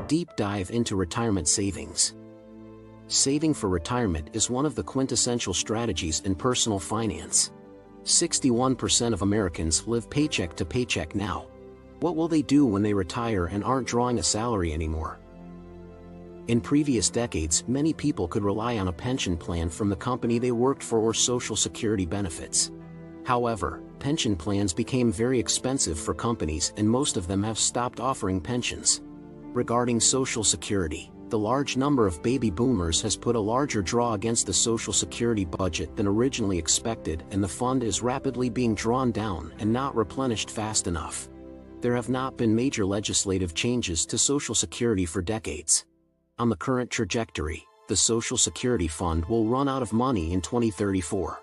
Deep dive into retirement savings. Saving for retirement is one of the quintessential strategies in personal finance. 61% of Americans live paycheck to paycheck now. What will they do when they retire and aren't drawing a salary anymore? In previous decades, many people could rely on a pension plan from the company they worked for or Social Security benefits. However, pension plans became very expensive for companies and most of them have stopped offering pensions. Regarding Social Security, the large number of baby boomers has put a larger draw against the Social Security budget than originally expected, and the fund is rapidly being drawn down and not replenished fast enough. There have not been major legislative changes to Social Security for decades. On the current trajectory, the Social Security fund will run out of money in 2034.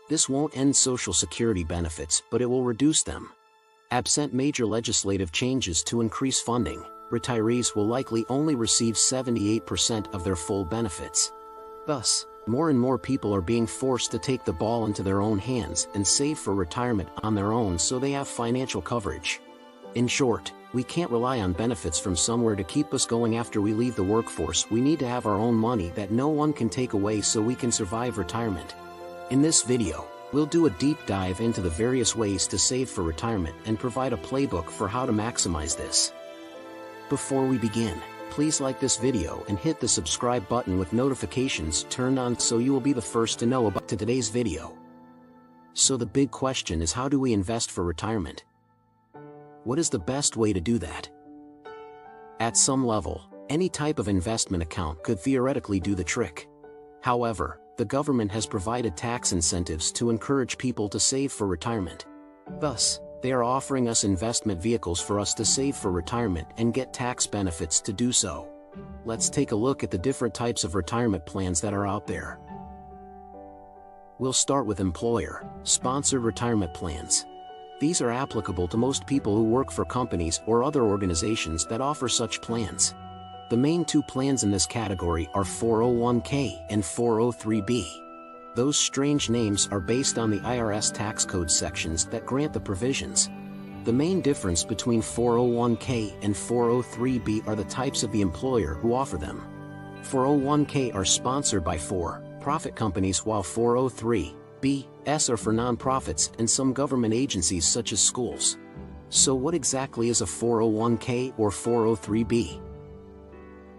This won't end Social Security benefits, but it will reduce them. Absent major legislative changes to increase funding, retirees will likely only receive 78% of their full benefits. Thus, more and more people are being forced to take the ball into their own hands and save for retirement on their own so they have financial coverage. In short, we can't rely on benefits from somewhere to keep us going after we leave the workforce. We need to have our own money that no one can take away so we can survive retirement. In this video, we'll do a deep dive into the various ways to save for retirement and provide a playbook for how to maximize this. Before we begin, please like this video and hit the subscribe button with notifications turned on so you will be the first to know about today's video. So the big question is, how do we invest for retirement? What is the best way to do that? At some level, any type of investment account could theoretically do the trick. However, the government has provided tax incentives to encourage people to save for retirement. Thus, they are offering us investment vehicles for us to save for retirement and get tax benefits to do so. Let's take a look at the different types of retirement plans that are out there. We'll start with employer-sponsored retirement plans. These are applicable to most people who work for companies or other organizations that offer such plans. The main two plans in this category are 401k and 403b. Those strange names are based on the IRS tax code sections that grant the provisions. The main difference between 401k and 403b are the types of the employer who offer them. 401k are sponsored by for-profit companies, while 403b's are for nonprofits and some government agencies such as schools. So what exactly is a 401k or 403b?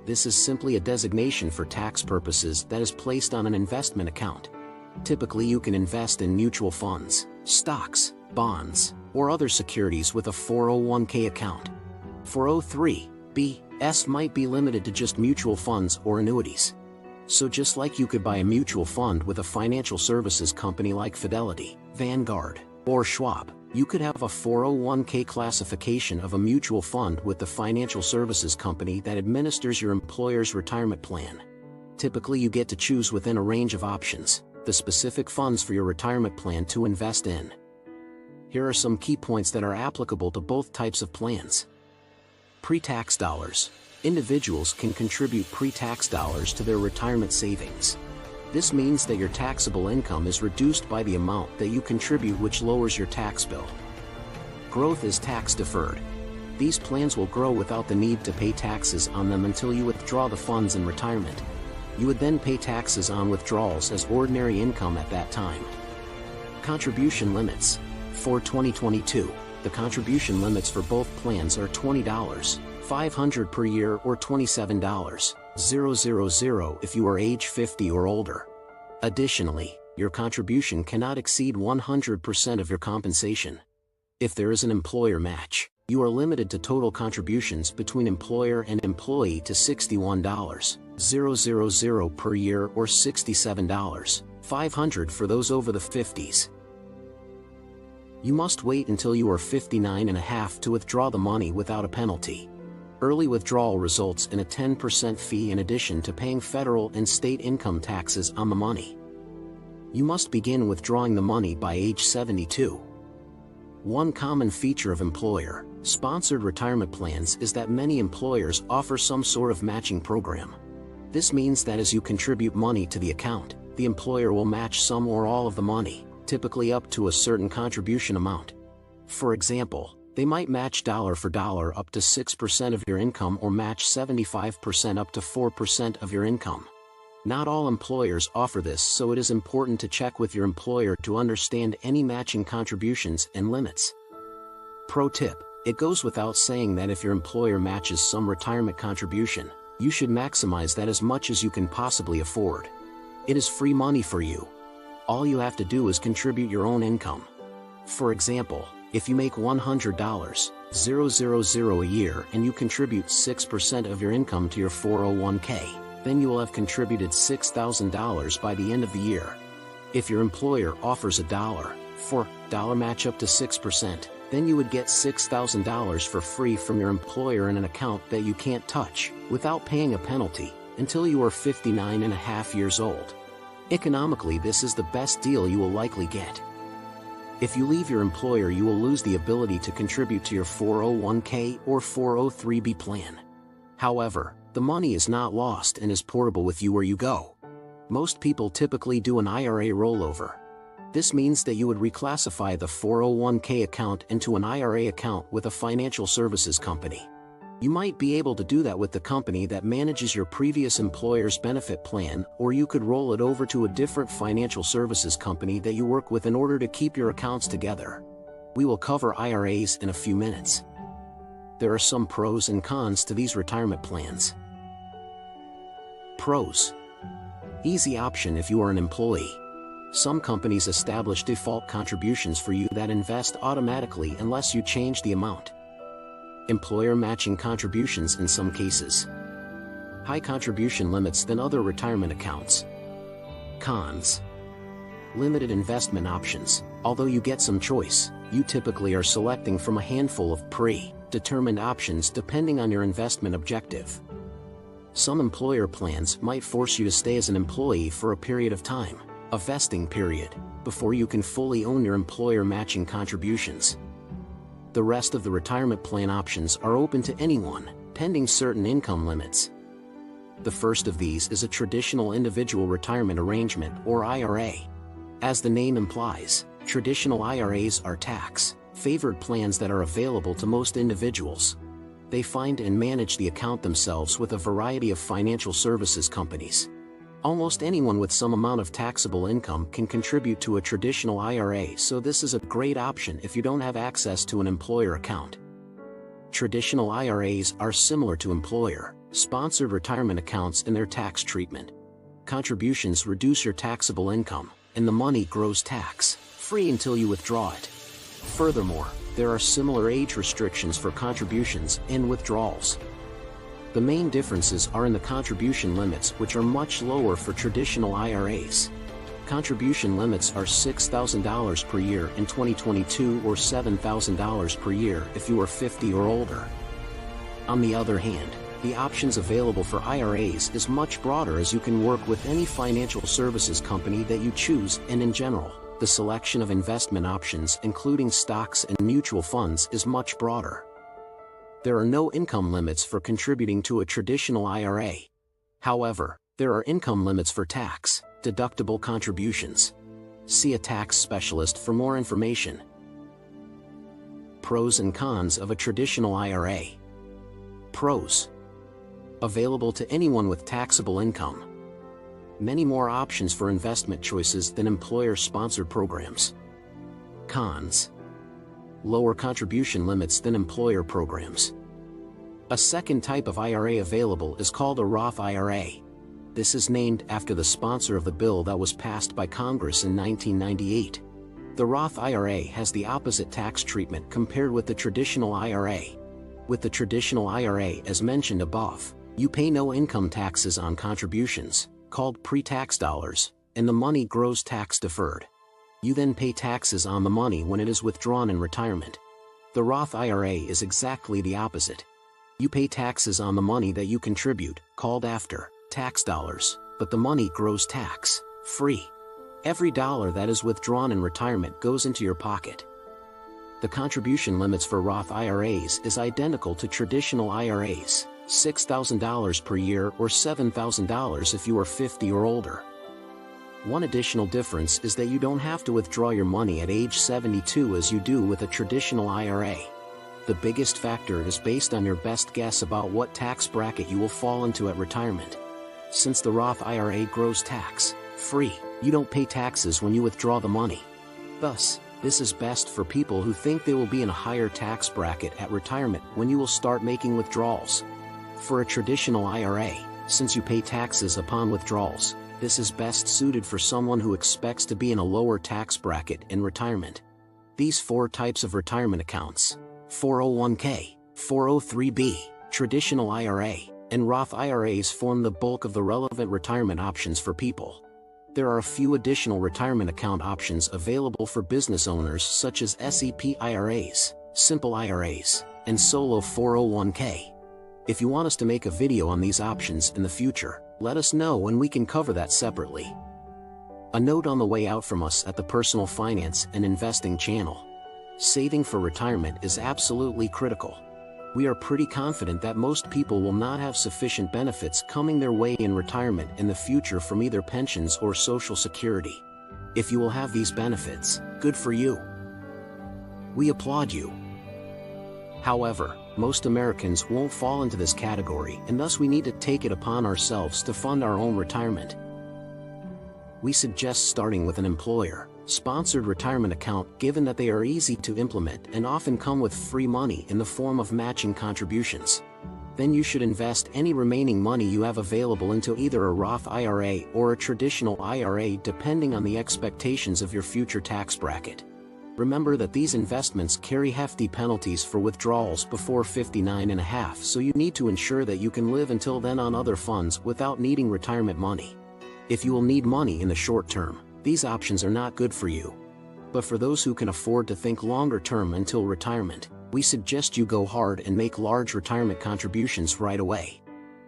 This is simply a designation for tax purposes that is placed on an investment account. Typically you can invest in mutual funds, stocks, bonds, or other securities with a 401k account. 403b's might be limited to just mutual funds or annuities. So just like you could buy a mutual fund with a financial services company like Fidelity, Vanguard, or Schwab, you could have a 401k classification of a mutual fund with the financial services company that administers your employer's retirement plan. Typically you get to choose within a range of options the specific funds for your retirement plan to invest in. Here are some key points that are applicable to both types of plans. Pre-tax dollars. Individuals can contribute pre-tax dollars to their retirement savings. This means that your taxable income is reduced by the amount that you contribute, which lowers your tax bill. Growth is tax deferred. These plans will grow without the need to pay taxes on them until you withdraw the funds in retirement. You would then pay taxes on withdrawals as ordinary income at that time. Contribution limits. For 2022, the contribution limits for both plans are $20,500 per year or $27,000 if you are age 50 or older. Additionally, your contribution cannot exceed 100% of your compensation. If there is an employer match, you are limited to total contributions between employer and employee to $61,000 per year or $67,500 for those over the 50s. You must wait until you are 59 and a half to withdraw the money without a penalty. Early withdrawal results in a 10% fee in addition to paying federal and state income taxes on the money. You must begin withdrawing the money by age 72. One common feature of employer-sponsored retirement plans is that many employers offer some sort of matching program. This means that as you contribute money to the account, the employer will match some or all of the money, typically up to a certain contribution amount. For example, They might match dollar for dollar up to 6% of your income or match 75% up to 4% of your income. Not all employers offer this, so it is important to check with your employer to understand any matching contributions and limits. Pro tip: it goes without saying that if your employer matches some retirement contribution, you should maximize that as much as you can possibly afford. It is free money for you. All you have to do is contribute your own income. For example, if you make $100,000 a year and you contribute 6% of your income to your 401k, then you will have contributed $6,000 by the end of the year. If your employer offers $1 match up to 6%, then you would get $6,000 for free from your employer in an account that you can't touch, without paying a penalty, until you are 59 and a half years old. Economically, this is the best deal you will likely get. If you leave your employer, you will lose the ability to contribute to your 401k or 403b plan. However, the money is not lost and is portable with you where you go. Most people typically do an IRA rollover. This means that you would reclassify the 401k account into an IRA account with a financial services company. You might be able to do that with the company that manages your previous employer's benefit plan, or you could roll it over to a different financial services company that you work with in order to keep your accounts together. We will cover IRAs in a few minutes. There are some pros and cons to these retirement plans. Pros: easy option if you are an employee. Some companies establish default contributions for you that invest automatically unless you change the amount. Employer matching contributions in some cases. High contribution limits than other retirement accounts. Cons: limited investment options. Although you get some choice, you typically are selecting from a handful of pre-determined options depending on your investment objective. Some employer plans might force you to stay as an employee for a period of time, a vesting period, before you can fully own your employer matching contributions. The rest of the retirement plan options are open to anyone, pending certain income limits. The first of these is a traditional individual retirement arrangement or IRA. As the name implies, traditional IRAs are tax-favored plans that are available to most individuals. They find and manage the account themselves with a variety of financial services companies. Almost anyone with some amount of taxable income can contribute to a traditional IRA, so this is a great option if you don't have access to an employer account. Traditional IRAs are similar to employer-sponsored retirement accounts in their tax treatment. Contributions reduce your taxable income, and the money grows tax-free until you withdraw it. Furthermore, there are similar age restrictions for contributions and withdrawals. The main differences are in the contribution limits, which are much lower for traditional IRAs. Contribution limits are $6,000 per year in 2022 or $7,000 per year if you are 50 or older. On the other hand, the options available for IRAs is much broader, as you can work with any financial services company that you choose, and in general, the selection of investment options including stocks and mutual funds is much broader. There are no income limits for contributing to a traditional IRA. However, there are income limits for tax-deductible contributions. See a tax specialist for more information. Pros and cons of a traditional IRA. Pros: available to anyone with taxable income. Many more options for investment choices than employer-sponsored programs. Cons: lower contribution limits than employer programs. A second type of IRA available is called a Roth IRA. This is named after the sponsor of the bill that was passed by Congress in 1998. The Roth IRA has the opposite tax treatment compared with the traditional IRA. With the traditional IRA, as mentioned above, you pay no income taxes on contributions, called pre-tax dollars, and the money grows tax-deferred. You then pay taxes on the money when it is withdrawn in retirement. The Roth IRA is exactly the opposite. You pay taxes on the money that you contribute, called after-tax dollars, but the money grows tax-free. Every dollar that is withdrawn in retirement goes into your pocket. The contribution limits for Roth IRAs is identical to traditional IRAs, $6,000 per year or $7,000 if you are 50 or older. One additional difference is that you don't have to withdraw your money at age 72 as you do with a traditional IRA. The biggest factor is based on your best guess about what tax bracket you will fall into at retirement. Since the Roth IRA grows tax-free, you don't pay taxes when you withdraw the money. Thus, this is best for people who think they will be in a higher tax bracket at retirement when you will start making withdrawals. For a traditional IRA, since you pay taxes upon withdrawals, this is best suited for someone who expects to be in a lower tax bracket in retirement. These 4 types of retirement accounts: 401k, 403b, traditional IRA, and Roth IRAs form the bulk of the relevant retirement options for people. There are a few additional retirement account options available for business owners such as SEP IRAs, simple IRAs, and solo 401k. If you want us to make a video on these options in the future, let us know and we can cover that separately. A note on the way out from us at the Personal Finance and Investing channel: saving for retirement is absolutely critical. We are pretty confident that most people will not have sufficient benefits coming their way in retirement in the future from either pensions or Social Security. If you will have these benefits, good for you. We applaud you. However, most Americans won't fall into this category, and thus we need to take it upon ourselves to fund our own retirement. We suggest starting with an employer-sponsored retirement account, given that they are easy to implement and often come with free money in the form of matching contributions. Then you should invest any remaining money you have available into either a Roth IRA or a traditional IRA, depending on the expectations of your future tax bracket. Remember that these investments carry hefty penalties for withdrawals before 59.5, so you need to ensure that you can live until then on other funds without needing retirement money. If you will need money in the short term, these options are not good for you. But for those who can afford to think longer term until retirement, we suggest you go hard and make large retirement contributions right away.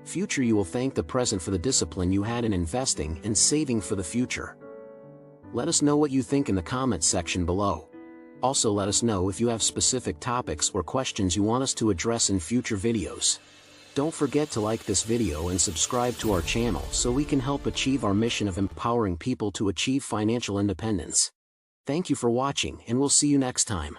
Future you will thank the present for the discipline you had in investing and saving for the future. Let us know what you think in the comments section below. Also, let us know if you have specific topics or questions you want us to address in future videos. Don't forget to like this video and subscribe to our channel so we can help achieve our mission of empowering people to achieve financial independence. Thank you for watching, and we'll see you next time.